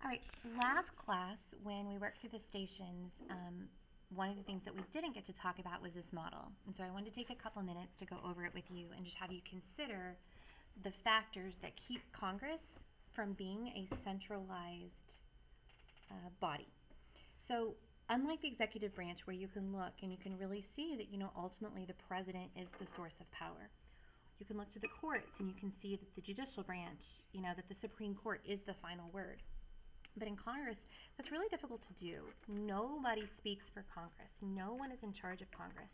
All right, last class, when we worked through the stations, one of the things that we didn't get to talk about was this model. And so I wanted to take a couple minutes to go over it with you and just have you consider the factors that keep Congress from being a centralized body. So unlike the executive branch, where you can look and you can really see that, ultimately the president is the source of power. You can look to the courts and you can see that the judicial branch, that the Supreme Court is the final word. But in Congress, that's really difficult to do. Nobody speaks for Congress. No one is in charge of Congress.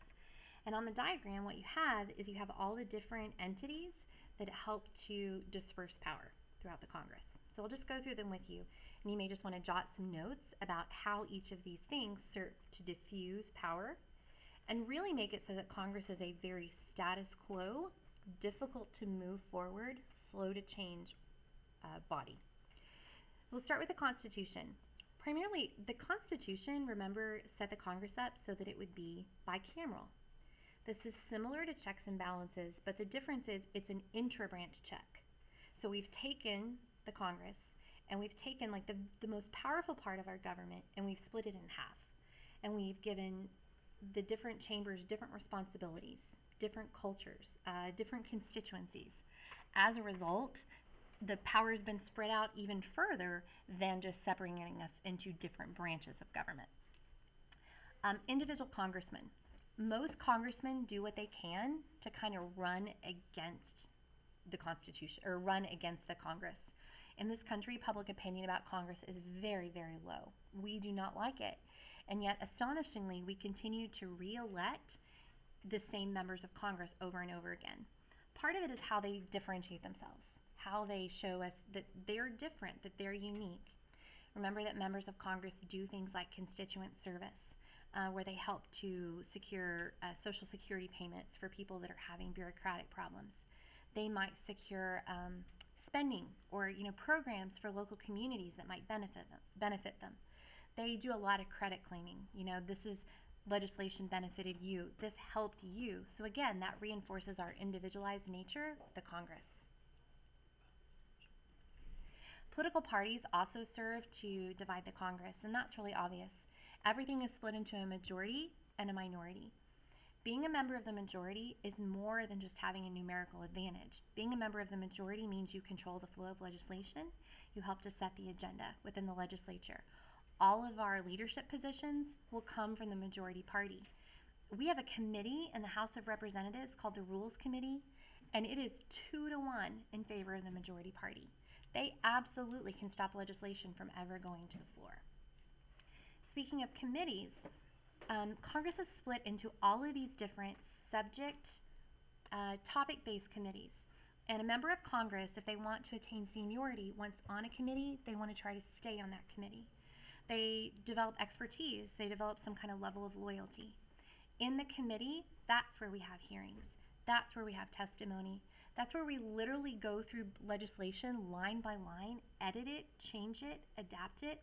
And on the diagram, what you have is you have all the different entities that help to disperse power throughout the Congress. So I'll just go through them with you, and you may just want to jot some notes about how each of these things serve to diffuse power and really make it so that Congress is a very status quo, difficult to move forward, slow to change body. We'll start with the Constitution. Primarily, the Constitution, remember, set the Congress up so that it would be bicameral. This is similar to checks and balances, but the difference is it's an intra-branch check. So we've taken the Congress and we've taken the most powerful part of our government and we've split it in half. And we've given the different chambers different responsibilities, different cultures, different constituencies. As a result, the power has been spread out even further than just separating us into different branches of government. Individual congressmen. Most congressmen do what they can to kind of run against the Constitution or run against the Congress. In this country, public opinion about Congress is very, very low. We do not like it. And yet, astonishingly, we continue to re-elect the same members of Congress over and over again. Part of it is how they differentiate themselves, how they show us that they're different, that they're unique. Remember that members of Congress do things like constituent service, where they help to secure Social Security payments for people that are having bureaucratic problems. They might secure spending or programs for local communities that might benefit them. They do a lot of credit claiming. This is legislation benefited you, this helped you. So again, that reinforces our individualized nature, the Congress. Political parties also serve to divide the Congress, and that's really obvious. Everything is split into a majority and a minority. Being a member of the majority is more than just having a numerical advantage. Being a member of the majority means you control the flow of legislation. You help to set the agenda within the legislature. All of our leadership positions will come from the majority party. We have a committee in the House of Representatives called the Rules Committee, and it is 2-1 in favor of the majority party. They absolutely can stop legislation from ever going to the floor. Speaking of committees, Congress is split into all of these different subject, topic-based committees. And a member of Congress, if they want to attain seniority, once on a committee, they want to try to stay on that committee. They develop expertise. They develop some kind of level of loyalty. In the committee, that's where we have hearings. That's where we have testimony. That's where we literally go through legislation line by line, edit it, change it, adapt it.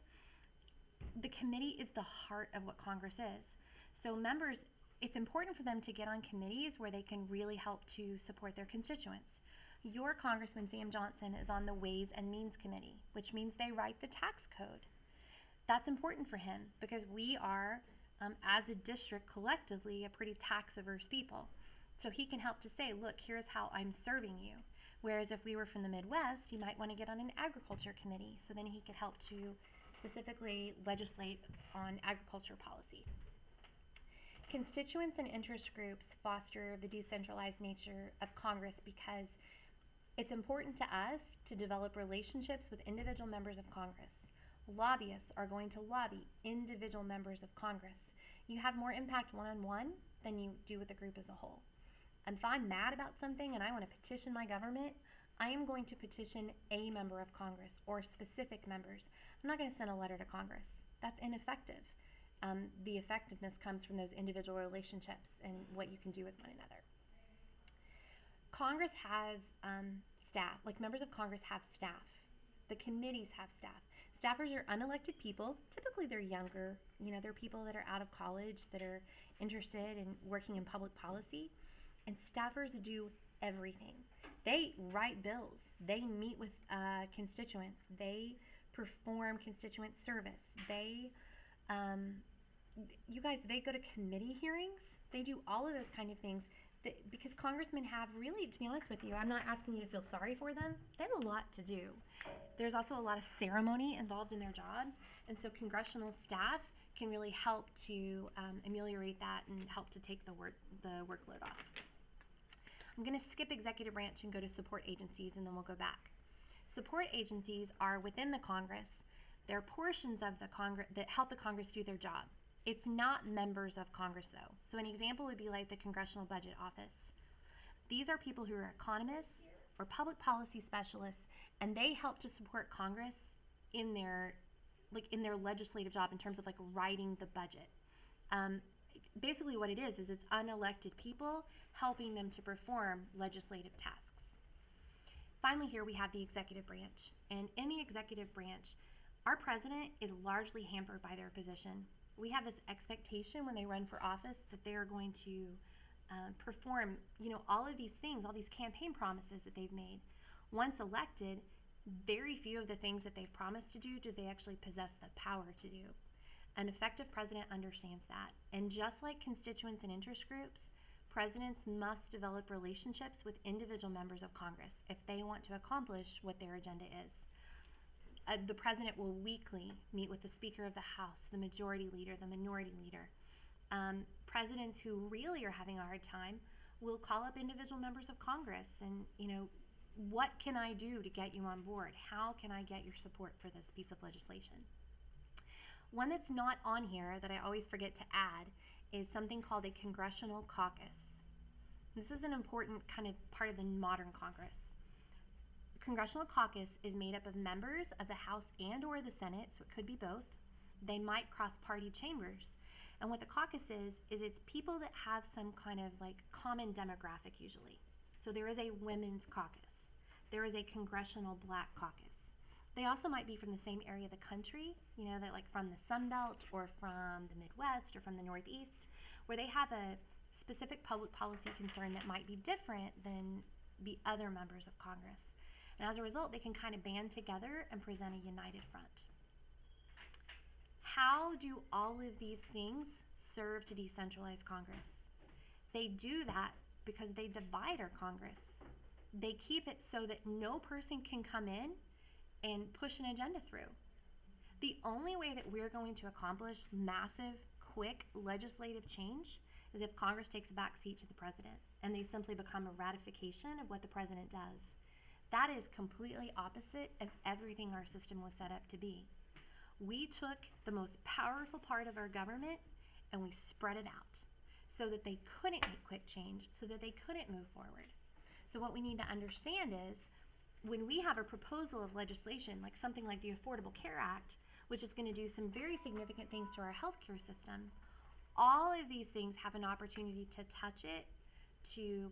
The committee is the heart of what Congress is. So members, it's important for them to get on committees where they can really help to support their constituents. Your Congressman Sam Johnson is on the Ways and Means Committee, which means they write the tax code. That's important for him because we are, as a district collectively, a pretty tax-averse people. So he can help to say, look, here's how I'm serving you. Whereas if we were from the Midwest, he might want to get on an agriculture committee, so then he could help to specifically legislate on agriculture policy. Constituents and interest groups foster the decentralized nature of Congress because it's important to us to develop relationships with individual members of Congress. Lobbyists are going to lobby individual members of Congress. You have more impact one-on-one than you do with a group as a whole. And if I'm mad about something and I want to petition my government, I am going to petition a member of Congress or specific members. I'm not going to send a letter to Congress. That's ineffective. The effectiveness comes from those individual relationships and what you can do with one another. Congress has staff, like members of Congress have staff. The committees have staff. Staffers are unelected people. Typically they're younger. They're people that are out of college that are interested in working in public policy. And staffers do everything. They write bills. They meet with constituents. They perform constituent service. You guys, they go to committee hearings. They do all of those kind of things. Because congressmen have really, to be honest with you, I'm not asking you to feel sorry for them. They have a lot to do. There's also a lot of ceremony involved in their job, and so congressional staff can really help to ameliorate that and help to take the workload off. I'm going to skip executive branch and go to support agencies, and then we'll go back. Support agencies are within the Congress. They're portions of the Congress that help the Congress do their job. It's not members of Congress, though. So an example would be like the Congressional Budget Office. These are people who are economists or public policy specialists, and they help to support Congress in their legislative job in terms of like writing the budget. Basically what it is it's unelected people helping them to perform legislative tasks. Finally, here we have the executive branch. And in the executive branch, our president is largely hampered by their position. We have this expectation when they run for office that they are going to perform, all of these things, all these campaign promises that they've made. Once elected, very few of the things that they've promised to do they actually possess the power to do. An effective president understands that. And just like constituents and interest groups, presidents must develop relationships with individual members of Congress if they want to accomplish what their agenda is. The president will weekly meet with the Speaker of the House, the Majority Leader, the Minority Leader. Presidents who really are having a hard time will call up individual members of Congress and, what can I do to get you on board? How can I get your support for this piece of legislation? One that's not on here that I always forget to add is something called a Congressional Caucus. This is an important kind of part of the modern Congress. Congressional Caucus is made up of members of the House and or the Senate, so it could be both. They might cross party chambers. And what the caucus is it's people that have some kind of like common demographic usually. So there is a women's caucus. There is a Congressional Black Caucus. They also might be from the same area of the country, that like from the Sun Belt or from the Midwest or from the Northeast, where they have a specific public policy concern that might be different than the other members of Congress. And as a result, they can kind of band together and present a united front. How do all of these things serve to decentralize Congress? They do that because they divide our Congress. They keep it so that no person can come in and push an agenda through. The only way that we're going to accomplish massive, quick legislative change is if Congress takes a back seat to the president and they simply become a ratification of what the president does. That is completely opposite of everything our system was set up to be. We took the most powerful part of our government and we spread it out so that they couldn't make quick change, so that they couldn't move forward. So what we need to understand is when we have a proposal of legislation, like something like the Affordable Care Act, which is going to do some very significant things to our healthcare system, all of these things have an opportunity to touch it, to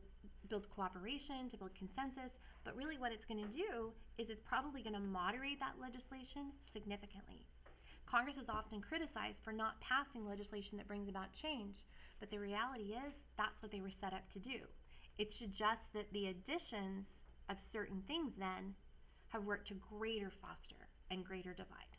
build cooperation, to build consensus, but really what it's going to do is it's probably going to moderate that legislation significantly. Congress is often criticized for not passing legislation that brings about change, but the reality is that's what they were set up to do. It suggests that the additions of certain things then have worked to greater foster and greater divide.